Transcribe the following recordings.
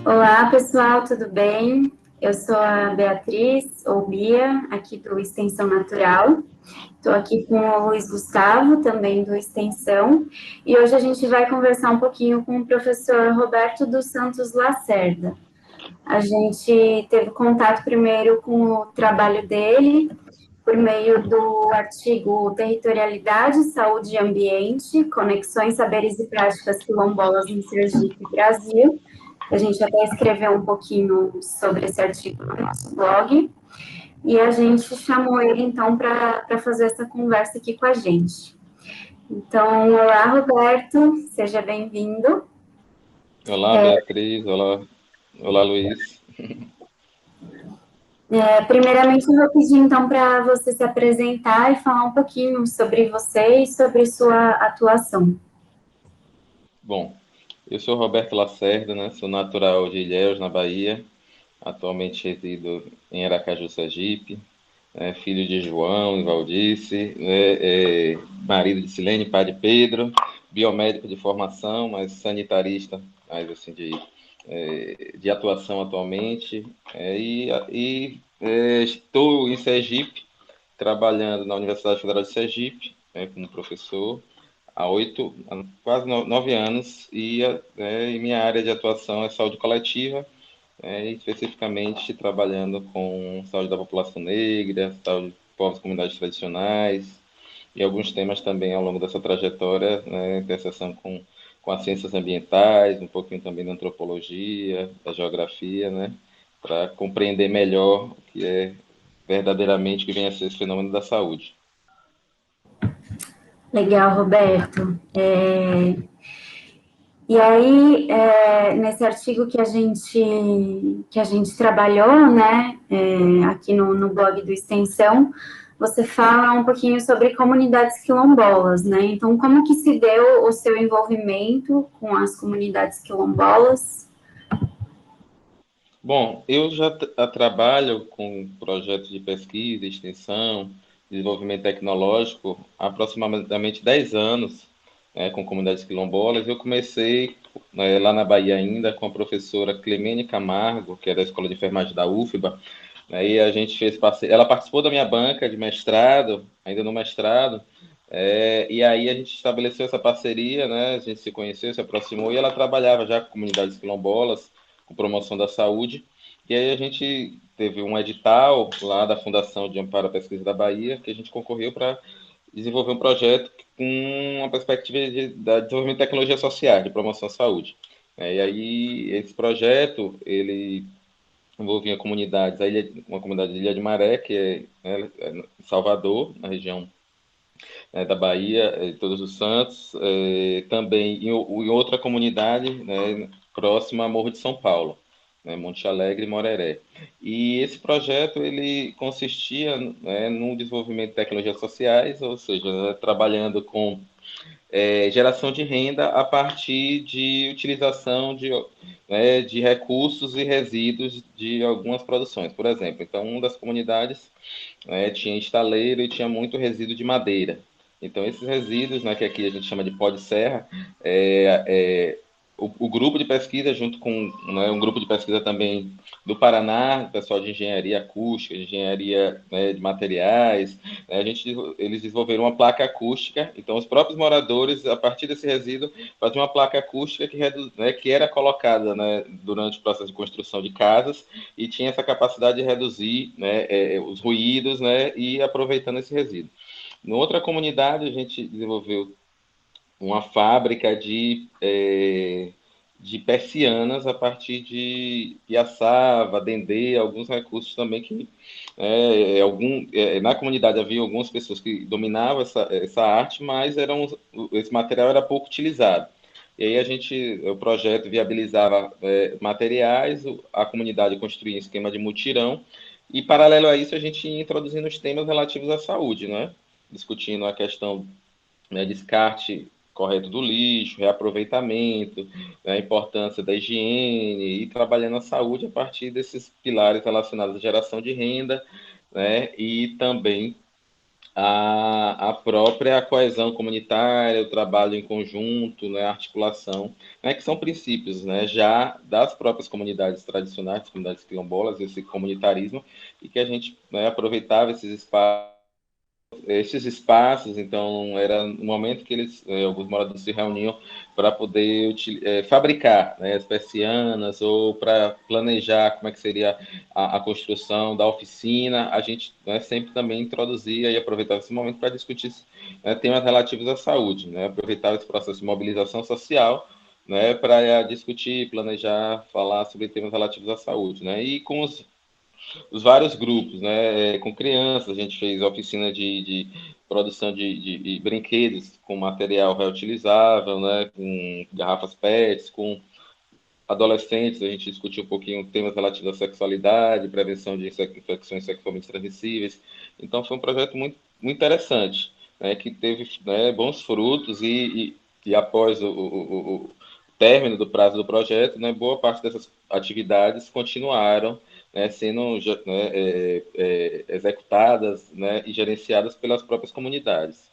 Olá, pessoal, tudo bem? Eu sou a Beatriz, ou Bia, aqui do Extensão Natural. Estou aqui com o Luiz Gustavo, também do Extensão, e hoje a gente vai conversar um pouquinho com o professor Roberto dos Santos Lacerda. A gente teve contato primeiro com o trabalho dele, por meio do artigo Territorialidade, Saúde e Ambiente, Conexões, Saberes e Práticas Quilombolas em Sergipe, Brasil. A gente até escreveu um pouquinho sobre esse artigo no nosso blog, e a gente chamou ele, então, para fazer essa conversa aqui com a gente. Então, olá, Roberto, seja bem-vindo. Olá, Beatriz. Olá, Luiz. Primeiramente, eu vou pedir, então, para você se apresentar e falar um pouquinho sobre você e sobre sua atuação. Bom, eu sou Roberto Lacerda, né? Sou natural de Ilhéus, na Bahia. Atualmente resido em Aracaju, Sergipe. Filho de João e Valdice, marido de Silene, pai de Pedro, biomédico de formação, mas sanitarista, mais assim de atuação atualmente. Estou em Sergipe, trabalhando na Universidade Federal de Sergipe, como professor há quase 9 anos, e minha área de atuação é saúde coletiva, especificamente trabalhando com saúde da população negra, saúde de povos e comunidades tradicionais, e alguns temas também ao longo dessa trajetória, né, interseção com as ciências ambientais, um pouquinho também da antropologia, da geografia, né, para compreender melhor o que é verdadeiramente o que vem a ser esse fenômeno da saúde. Legal, Roberto. E aí, nesse artigo que a gente trabalhou, né, aqui no blog do Extensão, você fala um pouquinho sobre comunidades quilombolas, né? Então, como que se deu o seu envolvimento com as comunidades quilombolas? Bom, eu já trabalho com projetos de pesquisa, extensão, desenvolvimento tecnológico há aproximadamente 10 anos, com comunidades quilombolas. Eu comecei lá na Bahia ainda com a professora Clemene Camargo, que é da Escola de Enfermagem da UFBA. Aí a gente fez parceria. Ela participou da minha banca de mestrado, ainda no mestrado, e aí a gente estabeleceu essa parceria, né? A gente se conheceu, se aproximou, e ela trabalhava já com comunidades quilombolas, com promoção da saúde. E aí a gente teve um edital lá da Fundação de Amparo à Pesquisa da Bahia, que a gente concorreu para desenvolver um projeto com uma perspectiva de desenvolvimento de tecnologias sociais, de promoção à saúde. E aí esse projeto, ele envolvia comunidades, uma comunidade de Ilha de Maré, que é em Salvador, na região da Bahia, Todos os Santos, também em outra comunidade, né, próxima a Morro de São Paulo, né, Monte Alegre e Moreré. E esse projeto ele consistia, né, no desenvolvimento de tecnologias sociais, ou seja, né, trabalhando com geração de renda a partir de utilização de recursos e resíduos de algumas produções. Por exemplo, então, uma das comunidades tinha estaleiro e tinha muito resíduo de madeira. Então, esses resíduos, né, que aqui a gente chama de pó de serra, o grupo de pesquisa, junto com, né, um grupo de pesquisa também do Paraná, pessoal de engenharia acústica, de engenharia, né, de materiais, né, eles desenvolveram uma placa acústica. Então, os próprios moradores, a partir desse resíduo, faziam uma placa acústica que era colocada, né, durante o processo de construção de casas e tinha essa capacidade de reduzir, né, os ruídos, né, e aproveitando esse resíduo. Em outra comunidade, a gente desenvolveu uma fábrica de persianas a partir de piaçava, dendê, alguns recursos também que na comunidade havia algumas pessoas que dominavam essa arte, mas esse material era pouco utilizado. E aí o projeto viabilizava materiais, a comunidade construía um esquema de mutirão, e paralelo a isso a gente ia introduzindo os temas relativos à saúde, né? Discutindo a questão, né, descarte correto do lixo, reaproveitamento, né, a importância da higiene e trabalhando a saúde a partir desses pilares relacionados à geração de renda, né, e também a própria coesão comunitária, o trabalho em conjunto, né, a articulação, né, que são princípios, né, já das próprias comunidades tradicionais, comunidades quilombolas, esse comunitarismo, e que a gente, né, aproveitava esses espaços, então era um momento que eles, alguns moradores se reuniam para poder fabricar, né, as persianas ou para planejar como é que seria a construção da oficina. A gente, né, sempre também introduzia e aproveitava esse momento para discutir, né, temas relativos à saúde, né, aproveitava esse processo de mobilização social, né, para discutir, planejar, falar sobre temas relativos à saúde, né, e com os vários grupos, né? Com crianças, a gente fez oficina de produção de brinquedos com material reutilizável, né? Com garrafas PETs, com adolescentes, a gente discutiu um pouquinho temas relativos à sexualidade, prevenção de infecções sexualmente transmissíveis. Então, foi um projeto muito interessante, né? Que teve, né, bons frutos e após o término do prazo do projeto, né, boa parte dessas atividades continuaram, né, sendo, né, executadas, né, e gerenciadas pelas próprias comunidades.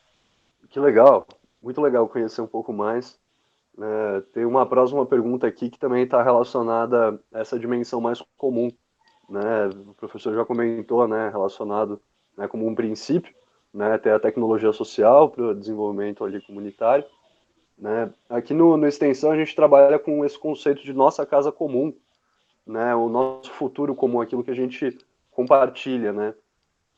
Que legal, muito legal conhecer um pouco mais. Tem uma próxima pergunta aqui que também está relacionada a essa dimensão mais comum, né? O professor já comentou, né, relacionado, né, como um princípio, né, ter a tecnologia social para o desenvolvimento ali comunitário, né? Aqui no Extensão a gente trabalha com esse conceito de nossa casa comum, né, o nosso futuro comum, aquilo que a gente compartilha, né?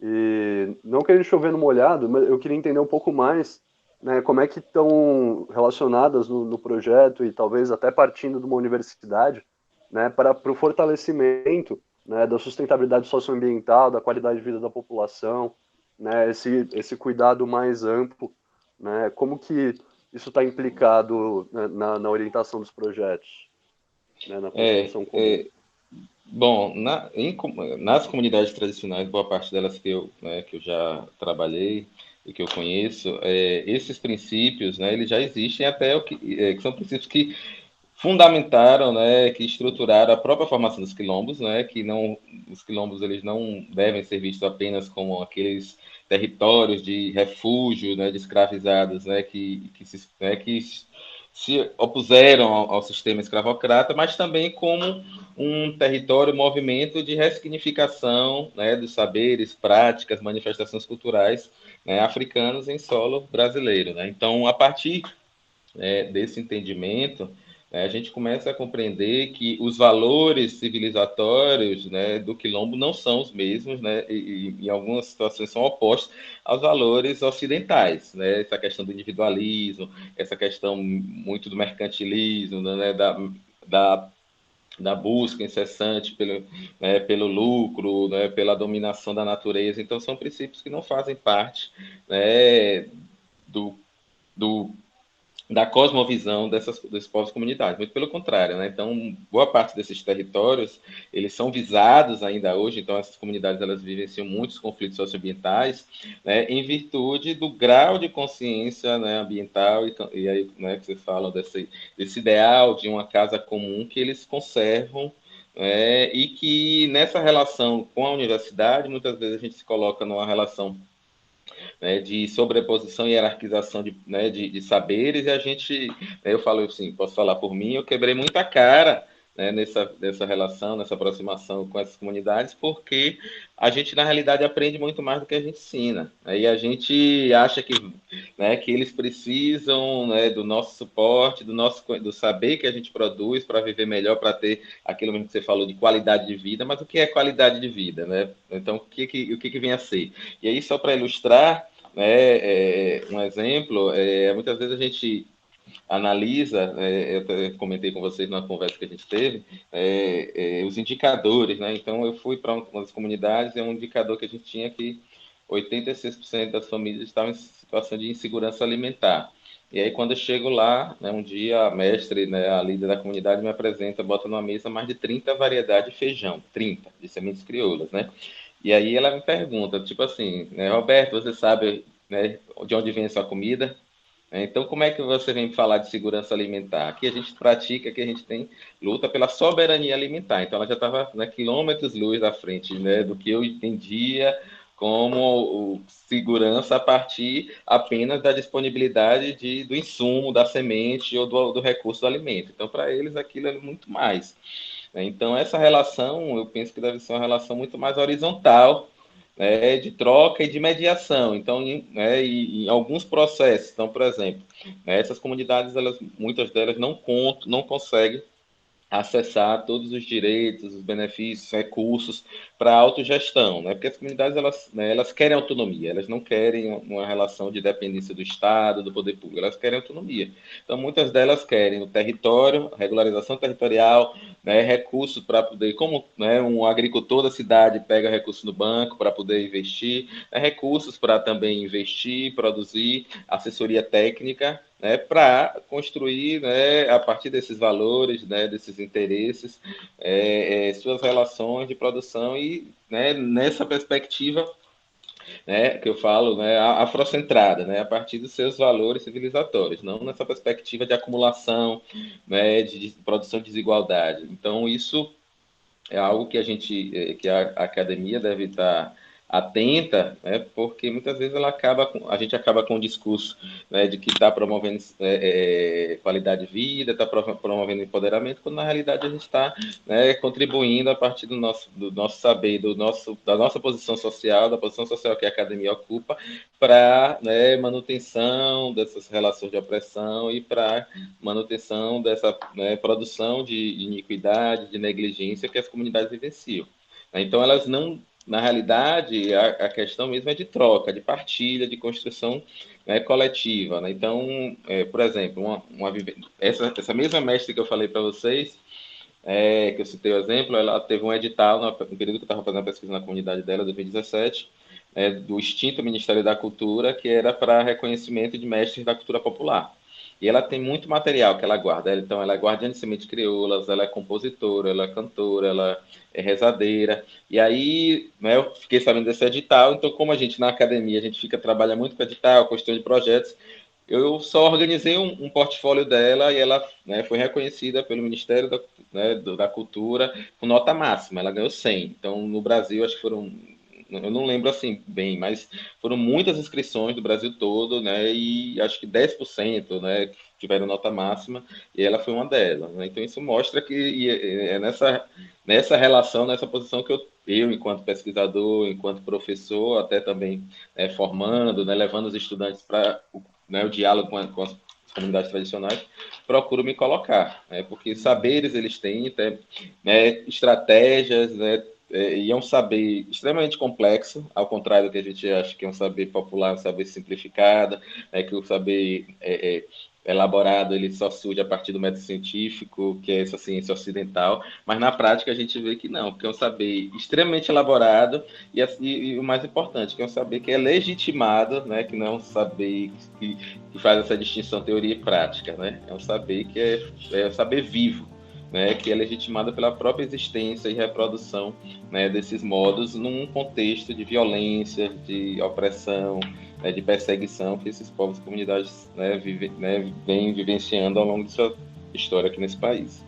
E não querendo chover no molhado, mas eu queria entender um pouco mais, né, como é que estão relacionadas no projeto e talvez até partindo de uma universidade, né, para o fortalecimento, né, da sustentabilidade socioambiental, da qualidade de vida da população, né, esse cuidado mais amplo, né, como que isso está implicado, né, na orientação dos projetos, né, na É, construção comum. é, Bom, nas comunidades tradicionais, boa parte delas que eu já trabalhei e que eu conheço, esses princípios, né, eles já existem até que são princípios que fundamentaram, né, que estruturaram a própria formação dos quilombos, né, que não, os quilombos eles não devem ser vistos apenas como aqueles territórios de refúgio, né, de escravizados, né, que se opuseram ao sistema escravocrata, mas também como um território, movimento de ressignificação, né, dos saberes, práticas, manifestações culturais, né, africanos em solo brasileiro, né? Então, a partir, desse entendimento, né, a gente começa a compreender que os valores civilizatórios, né, do quilombo não são os mesmos, né, e em algumas situações são opostos aos valores ocidentais, né, essa questão do individualismo, essa questão muito do mercantilismo, né, da da busca incessante pelo lucro, né, pela dominação da natureza. Então, são princípios que não fazem parte, né, do, do da cosmovisão desses povos comunitários, muito pelo contrário, né? Então, boa parte desses territórios, eles são visados ainda hoje, então essas comunidades elas vivenciam muitos conflitos socioambientais, né, em virtude do grau de consciência, né, ambiental e aí, né, que vocês falam desse ideal de uma casa comum que eles conservam, e que nessa relação com a universidade, muitas vezes a gente se coloca numa relação, né, de sobreposição e hierarquização de saberes, e a gente, eu falo assim, posso falar por mim, eu quebrei muita cara, né, nessa relação, nessa aproximação com essas comunidades, porque a gente, na realidade, aprende muito mais do que a gente ensina. Aí a gente acha que, né, que eles precisam, né, do nosso suporte, do saber que a gente produz para viver melhor, para ter aquilo mesmo que você falou de qualidade de vida, mas o que é qualidade de vida, né? Então, o que vem a ser? E aí, só para ilustrar, um exemplo, muitas vezes a gente analisa, eu até comentei com vocês na conversa que a gente teve, os indicadores, né? Então, eu fui para umas comunidades e um indicador que a gente tinha que 86% das famílias estavam em situação de insegurança alimentar. E aí, quando eu chego lá, né, um dia a mestre, né, a líder da comunidade me apresenta, bota numa mesa mais de 30 variedades de feijão, 30 de sementes crioulas, né? E aí ela me pergunta, tipo assim, né, Roberto, você sabe, né, de onde vem a sua comida? Então, como é que você vem falar de segurança alimentar? Aqui a gente pratica, que a gente tem luta pela soberania alimentar. Então, ela já estava, né, quilômetros-luz à frente, né, do que eu entendia, como segurança a partir apenas da disponibilidade do insumo, da semente ou do recurso do alimento. Então, para eles, aquilo é muito mais. Então, essa relação, eu penso que deve ser uma relação muito mais horizontal, né, de troca e de mediação. Então, em alguns processos, então, por exemplo, né, essas comunidades, muitas delas não conseguem acessar todos os direitos, os benefícios, recursos para a autogestão, né? Porque as comunidades elas querem autonomia, elas não querem uma relação de dependência do Estado, do poder público, elas querem autonomia. Então, muitas delas querem o território, regularização territorial, né, recursos para poder, como, né, um agricultor da cidade pega recursos no banco para poder investir, né, recursos para também investir, produzir, assessoria técnica, né, para construir, né, a partir desses valores, né, desses interesses, suas relações de produção e, né, nessa perspectiva, né, que eu falo, né, afrocentrada, né, a partir dos seus valores civilizatórios, não nessa perspectiva de acumulação, né, de produção de desigualdade. Então, isso é algo que que a academia deve estar atenta, né, porque muitas vezes a gente acaba com o discurso, né, de que está promovendo qualidade de vida, está promovendo empoderamento, quando na realidade a gente está, né, contribuindo a partir do nosso saber, da nossa posição social, da posição social que a academia ocupa, para, né, manutenção dessas relações de opressão e para manutenção dessa, né, produção de iniquidade, de negligência que as comunidades vivenciam. Então, elas não, na realidade, a questão mesmo é de troca, de partilha, de construção, né, coletiva. Né? Então, por exemplo, essa mesma mestre que eu falei para vocês, que eu citei o exemplo, ela teve um edital no período que eu estava fazendo a pesquisa na comunidade dela, 2017, do extinto Ministério da Cultura, que era para reconhecimento de mestres da cultura popular. E ela tem muito material que ela guarda. Então, ela é guardiã de sementes crioulas, ela é compositora, ela é cantora, ela é rezadeira. E aí, né, eu fiquei sabendo desse edital. Então, como a gente na academia, a gente trabalha muito com edital, questão de projetos, eu só organizei um portfólio dela e ela, né, foi reconhecida pelo Ministério da Cultura com nota máxima. Ela ganhou 100. Então, no Brasil, acho que eu não lembro assim bem, mas foram muitas inscrições do Brasil todo, né? E acho que 10%, né, tiveram nota máxima, e ela foi uma delas. Né? Então, isso mostra que é nessa relação, nessa posição que eu, enquanto pesquisador, enquanto professor, até também formando, né, levando os estudantes para, né, o diálogo com as comunidades tradicionais, procuro me colocar, né, porque saberes eles têm, né, estratégias, né, e é um saber extremamente complexo, ao contrário do que a gente acha que é um saber popular, um saber simplificado, que o saber elaborado ele só surge a partir do método científico, que é essa ciência ocidental, mas na prática a gente vê que não, porque é um saber extremamente elaborado e o mais importante, que é um saber que é legitimado, né, que não é um saber que faz essa distinção teoria e prática, né, é um saber que é um saber vivo, né, que é legitimada pela própria existência e reprodução, né, desses modos num contexto de violência, de opressão, né, de perseguição que esses povos e comunidades, né, vêm vivenciando ao longo de sua história aqui nesse país.